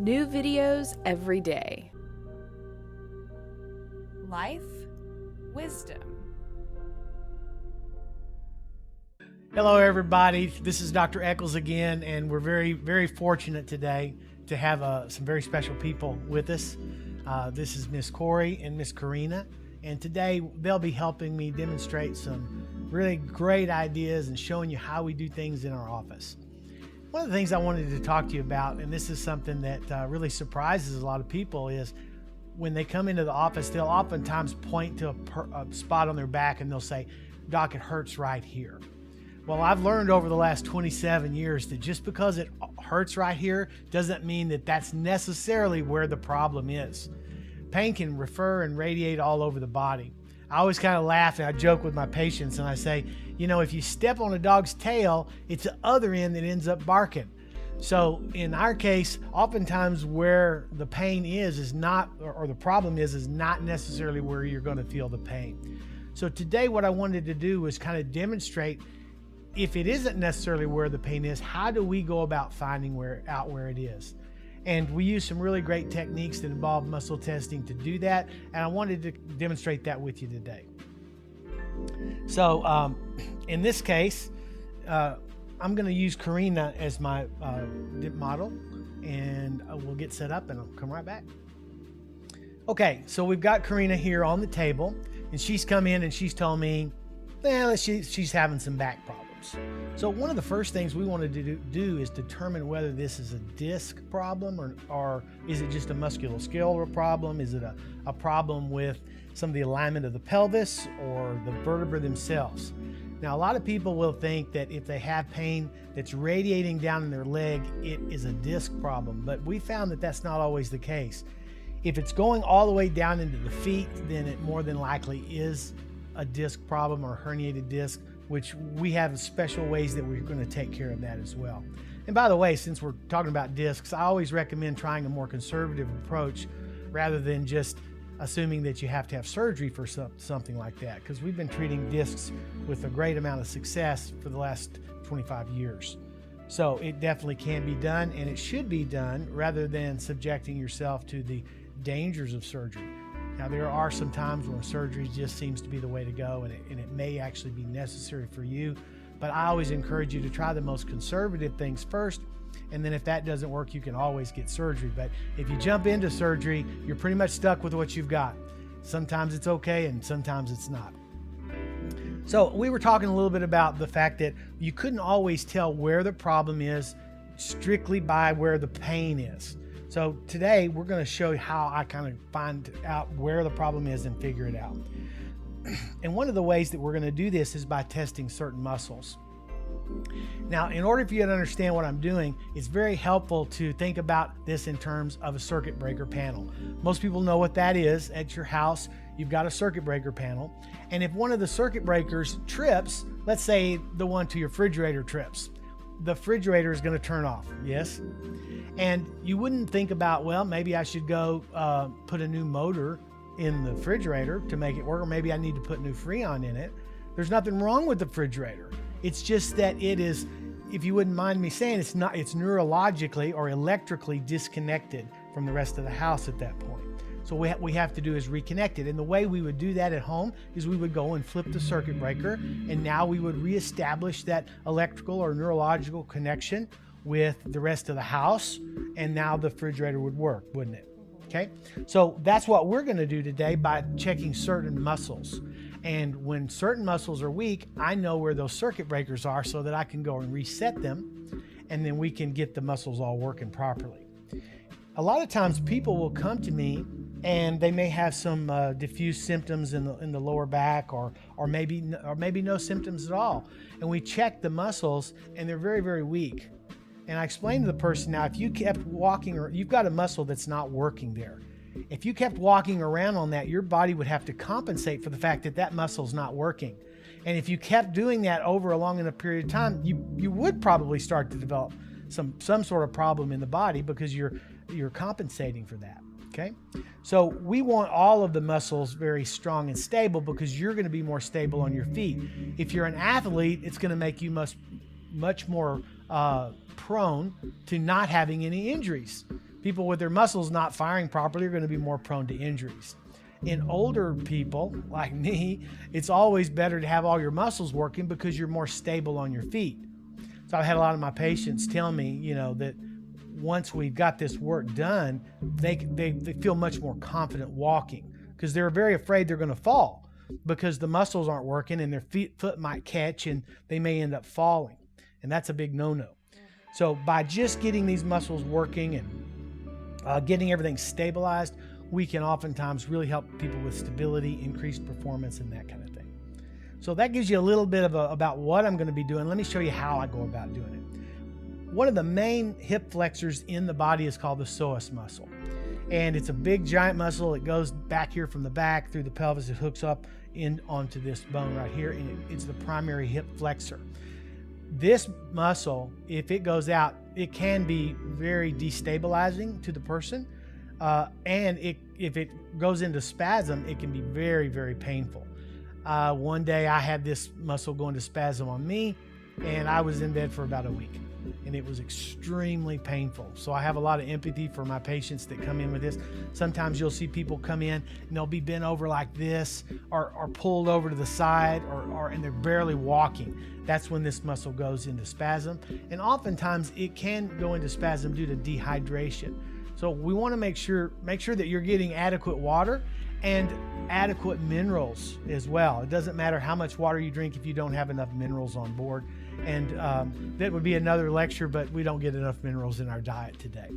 New videos every day. Life, wisdom. Hello, everybody. This is Dr. Eccles again, and we're very, very fortunate today to have some very special people with us. This is Miss Corey and Miss Karina, and today they'll be helping me demonstrate some really great ideas and showing you how we do things in our office. One of the things I wanted to talk to you about, and this is something that really surprises a lot of people, is when they come into the office, they'll oftentimes point to a spot on their back and they'll say, "Doc, it hurts right here." Well, I've learned over the last 27 years that just because it hurts right here doesn't mean that that's necessarily where the problem is. Pain can refer and radiate all over the body. I always kind of laugh and I joke with my patients and I say, you know, if you step on a dog's tail, it's the other end that ends up barking. So in our case, oftentimes where the pain is not, or the problem is not necessarily where you're going to feel the pain. So today what I wanted to do was kind of demonstrate, if it isn't necessarily where the pain is, how do we go about finding out where it is? And we use some really great techniques that involve muscle testing to do that. And I wanted to demonstrate that with you today. So in this case, I'm going to use Karina as my model, and we'll get set up and I'll come right back. Okay, so we've got Karina here on the table, and she's come in and she's told me, well, she's having some back problems. So one of the first things we wanted to do is determine whether this is a disc problem or is it just a musculoskeletal problem? Is it a problem with some of the alignment of the pelvis or the vertebrae themselves? Now, a lot of people will think that if they have pain that's radiating down in their leg, it is a disc problem, but we found that that's not always the case. If it's going all the way down into the feet, then it more than likely is a disc problem or herniated disc, which we have special ways that we're going to take care of that as well. And by the way, since we're talking about discs, I always recommend trying a more conservative approach rather than just assuming that you have to have surgery for something like that, because we've been treating discs with a great amount of success for the last 25 years. So it definitely can be done, and it should be done rather than subjecting yourself to the dangers of surgery. Now, there are some times when surgery just seems to be the way to go, and it may actually be necessary for you, but I always encourage you to try the most conservative things first, and then if that doesn't work, you can always get surgery. But if you jump into surgery, you're pretty much stuck with what you've got. Sometimes it's okay, and sometimes it's not. So we were talking a little bit about the fact that you couldn't always tell where the problem is strictly by where the pain is. So today we're going to show you how I kind of find out where the problem is and figure it out. And one of the ways that we're going to do this is by testing certain muscles. Now, in order for you to understand what I'm doing, it's very helpful to think about this in terms of a circuit breaker panel. Most people know what that is. At your house, you've got a circuit breaker panel. And if one of the circuit breakers trips, let's say the one to your refrigerator trips, the refrigerator is going to turn off, yes? And you wouldn't think about, well, maybe I should go put a new motor in the refrigerator to make it work, or maybe I need to put new Freon in it. There's nothing wrong with the refrigerator. It's just that it is, if you wouldn't mind me saying, it's neurologically or electrically disconnected from the rest of the house at that point. So what we have to do is reconnect it. And the way we would do that at home is we would go and flip the circuit breaker, and now we would reestablish that electrical or neurological connection with the rest of the house, and now the refrigerator would work, wouldn't it? Okay, so that's what we're going to do today by checking certain muscles. And when certain muscles are weak, I know where those circuit breakers are so that I can go and reset them, and then we can get the muscles all working properly. A lot of times people will come to me and they may have some diffuse symptoms in the lower back, or maybe no symptoms at all. And we check the muscles and they're very, very weak. And I explained to the person, now if you kept walking, or you've got a muscle that's not working there. If you kept walking around on that, your body would have to compensate for the fact that that muscle's not working. And if you kept doing that over a long enough period of time, you would probably start to develop some sort of problem in the body because you're compensating for that. Okay, so we want all of the muscles very strong and stable because you're going to be more stable on your feet. If you're an athlete, it's going to make you much more prone to not having any injuries. People with their muscles not firing properly are going to be more prone to injuries. In older people like me, it's always better to have all your muscles working because you're more stable on your feet. So I've had a lot of my patients tell me, that once we've got this work done, they feel much more confident walking because they're very afraid they're going to fall because the muscles aren't working and their foot might catch and they may end up falling. And that's a big no-no. So by just getting these muscles working and getting everything stabilized, we can oftentimes really help people with stability, increased performance, and that kind of thing. So that gives you a little bit of about what I'm going to be doing. Let me show you how I go about doing it. One of the main hip flexors in the body is called the psoas muscle. And it's a big giant muscle. It goes back here from the back through the pelvis. It hooks up in onto this bone right here, and it's the primary hip flexor. This muscle, if it goes out, it can be very destabilizing to the person. And if it goes into spasm, it can be very, very painful. One day I had this muscle go into spasm on me, and I was in bed for about a week, and it was extremely painful. So I have a lot of empathy for my patients that come in with this. Sometimes you'll see people come in and they'll be bent over like this or pulled over to the side and they're barely walking. That's when this muscle goes into spasm. And oftentimes it can go into spasm due to dehydration. So we want to make sure that you're getting adequate water and adequate minerals as well. It doesn't matter how much water you drink if you don't have enough minerals on board. And that would be another lecture, but we don't get enough minerals in our diet today.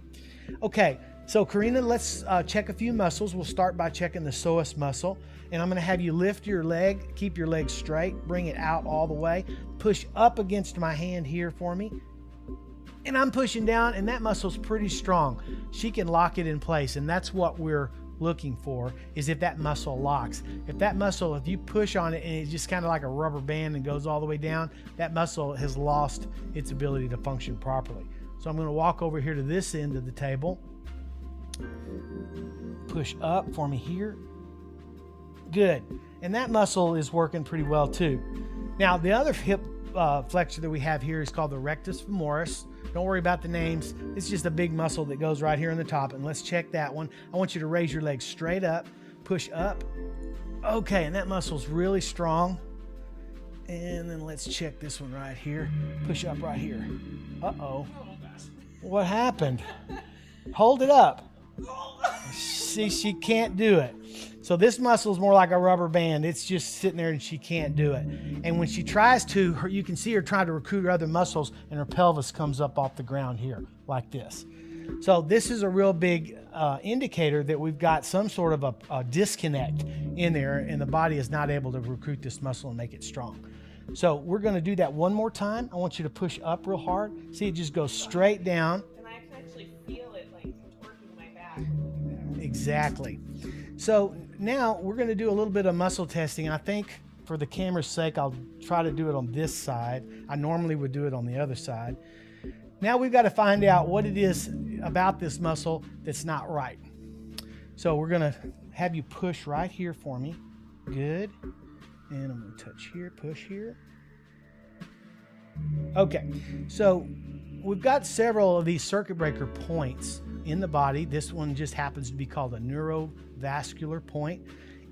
Okay, so Karina, let's check a few muscles. We'll start by checking the psoas muscle. And I'm going to have you lift your leg, keep your leg straight, bring it out all the way, push up against my hand here for me. And I'm pushing down, and that muscle's pretty strong. She can lock it in place, and that's what we're looking for, is if that muscle locks. If you push on it and it's just kind of like a rubber band and goes all the way down, that muscle has lost its ability to function properly. So I'm going to walk over here to this end of the table. Push up for me here. Good. And that muscle is working pretty well too. Now, the other hip flexor that we have here is called the rectus femoris. Don't worry about the names. It's just a big muscle that goes right here on the top. And let's check that one. I want you to raise your legs straight up, push up. Okay, and that muscle's really strong. And then let's check this one right here. Push up right here. Uh-oh. What happened? Hold it up. See, she can't do it. So this muscle is more like a rubber band. It's just sitting there and she can't do it. And when she tries to, you can see her trying to recruit her other muscles, and her pelvis comes up off the ground here like this. So this is a real big indicator that we've got some sort of a disconnect in there, and the body is not able to recruit this muscle and make it strong. So we're going to do that one more time. I want you to push up real hard. See, it just goes straight down. And I can actually feel it like contorting my back. Exactly. So now we're going to do a little bit of muscle testing. I think for the camera's sake, I'll try to do it on this side. I normally would do it on the other side. Now we've got to find out what it is about this muscle that's not right. So we're going to have you push right here for me. Good. And I'm going to touch here, push here. Okay, so we've got several of these circuit breaker points in the body. This one just happens to be called a neurovascular point.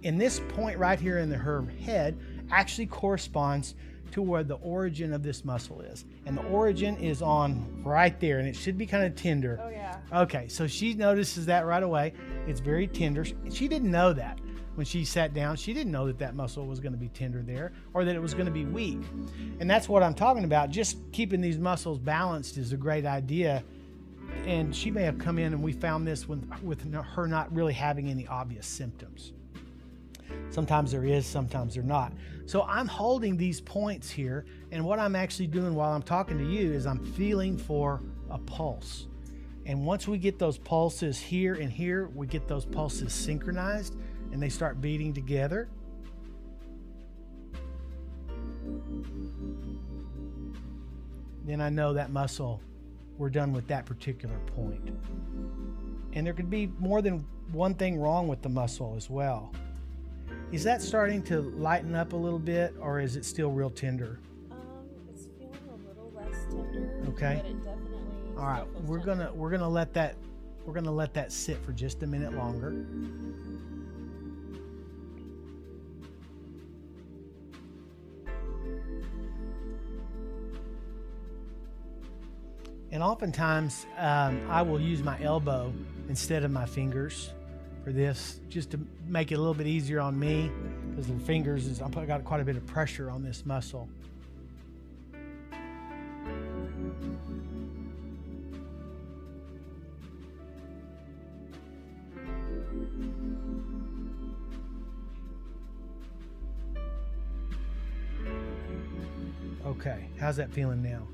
And this point right here in her head actually corresponds to where the origin of this muscle is. And the origin is on right there, and it should be kind of tender. Oh, yeah. Okay, so she notices that right away. It's very tender. She didn't know that. When she sat down, she didn't know that that muscle was going to be tender there, or that it was going to be weak. And that's what I'm talking about. Just keeping these muscles balanced is a great idea. And she may have come in and we found this with her not really having any obvious symptoms. Sometimes there is, sometimes there not. So I'm holding these points here, and what I'm actually doing while I'm talking to you is I'm feeling for a pulse. And once we get those pulses here and here, we get those pulses synchronized, and they start beating together. Then I know that muscle, we're done with that particular point. And there could be more than one thing wrong with the muscle as well. Is that starting to lighten up a little bit, or is it still real tender? It's feeling a little less tender. Okay. But it definitely. All right, we're gonna let that we're going to let that sit for just a minute longer. And oftentimes, I will use my elbow instead of my fingers for this, just to make it a little bit easier on me, because the fingers, I've got quite a bit of pressure on this muscle. Okay, how's that feeling now?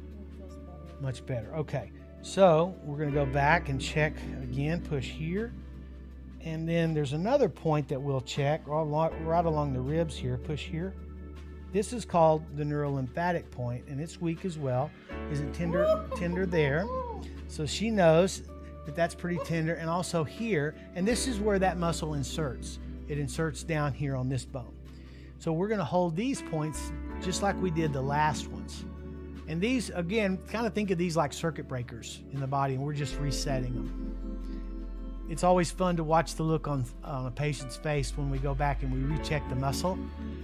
Much better. Okay, so we're going to go back and check again. Push here, and then there's another point that we'll check right along the ribs here. Push here. This is called the neurolymphatic point, and it's weak as well. Is it tender there? So she knows that that's pretty tender, and also here, and this is where that muscle inserts. It inserts down here on this bone. So we're going to hold these points just like we did the last ones. And these, again, kind of think of these like circuit breakers in the body, and we're just resetting them. It's always fun to watch the look on a patient's face when we go back and we recheck the muscle,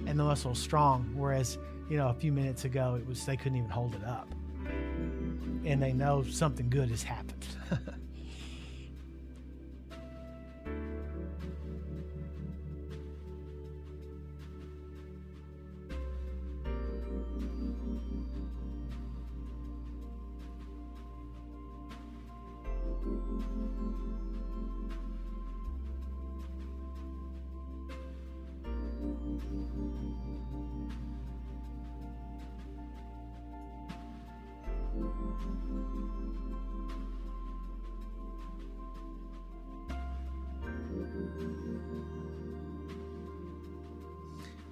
and the muscle is strong, whereas, a few minutes ago, they couldn't even hold it up. And they know something good has happened.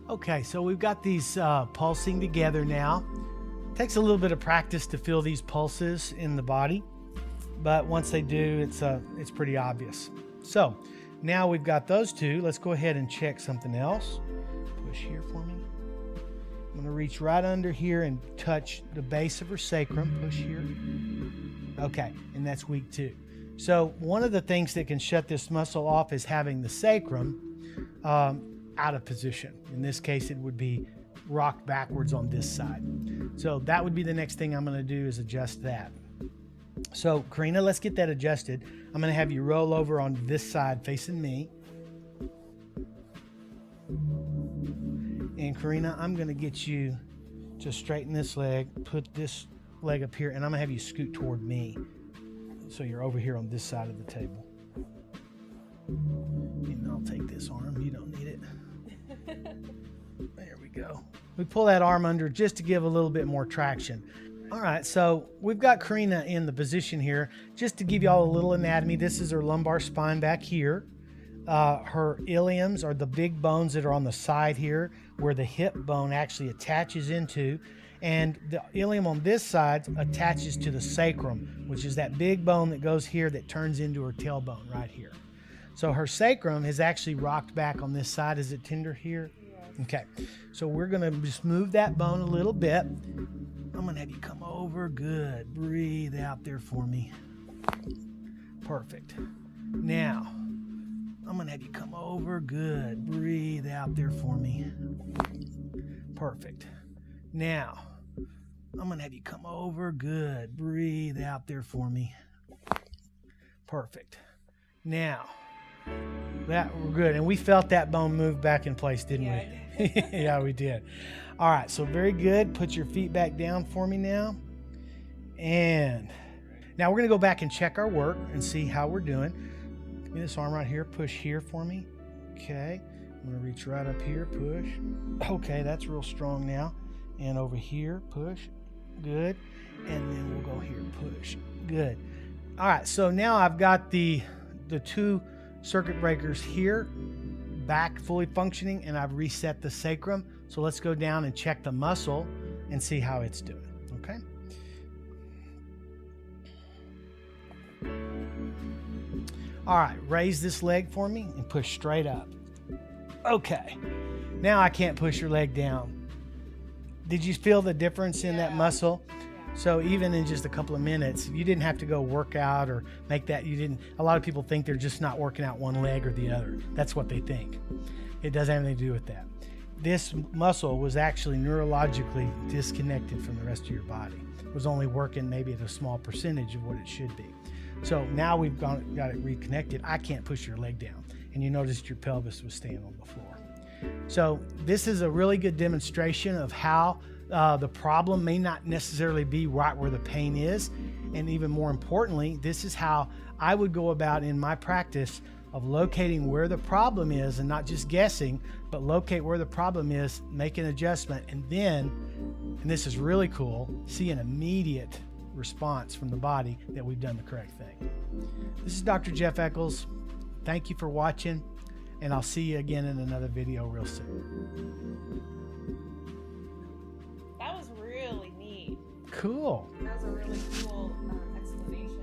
Okay, so we've got these pulsing together now. It takes a little bit of practice to feel these pulses in the body, but once they do, it's pretty obvious. So now we've got those two. Let's go ahead and check something else. Push here for me. I'm going to reach right under here and touch the base of her sacrum. Push here. Okay, and that's weak too. So one of the things that can shut this muscle off is having the sacrum out of position. In this case, it would be rocked backwards on this side. So that would be the next thing I'm going to do, is adjust that. So Karina, let's get that adjusted. I'm going to have you roll over on this side facing me. And Karina, I'm going to get you to straighten this leg, put this leg up here, and I'm going to have you scoot toward me. So you're over here on this side of the table. And I'll take this arm. You don't need it. There we go. We pull that arm under just to give a little bit more traction. All right, so we've got Karina in the position here. Just to give you all a little anatomy, this is her lumbar spine back here. Her iliums are the big bones that are on the side here, where the hip bone actually attaches into. And the ilium on this side attaches to the sacrum, which is that big bone that goes here that turns into her tailbone right here. So her sacrum is actually rocked back on this side. Is it tender here? Yeah. Okay. So we're going to just move that bone a little bit. I'm going to have you come over. Good. Breathe out there for me. Perfect. Now, I'm going to have you come over. Good. Breathe out there for me. Perfect. Now, I'm going to have you come over. Good. Breathe out there for me. Perfect. Now, that we're good. And we felt that bone move back in place, didn't we? Yeah, we did. All right, so very good. Put your feet back down for me now. And now we're going to go back and check our work and see how we're doing. Give me this arm right here. Push here for me. Okay. I'm going to reach right up here. Push. Okay, that's real strong now. And over here, push. Good. And then we'll go here. Push. Good. All right, so now I've got the two circuit breakers here back fully functioning, and I've reset the sacrum. So let's go down and check the muscle and see how it's doing. Okay. All right, raise this leg for me and push straight up. Okay. Now I can't push your leg down. Did you feel the difference in that muscle? So even in just a couple of minutes, you didn't have to go work out or make that. A lot of people think they're just not working out one leg or the other. That's what they think. It doesn't have anything to do with that. This muscle was actually neurologically disconnected from the rest of your body. It was only working maybe at a small percentage of what it should be. So now we've got it reconnected. I can't push your leg down. And you noticed your pelvis was staying on the floor. So this is a really good demonstration of how the problem may not necessarily be right where the pain is. And even more importantly, this is how I would go about in my practice of locating where the problem is, and not just guessing, but locate where the problem is, make an adjustment, and then, and this is really cool, see an immediate response from the body that we've done the correct thing. This is Dr. Jeff Eccles. Thank you for watching, and I'll see you again in another video real soon. That was really neat. Cool. That was a really cool explanation.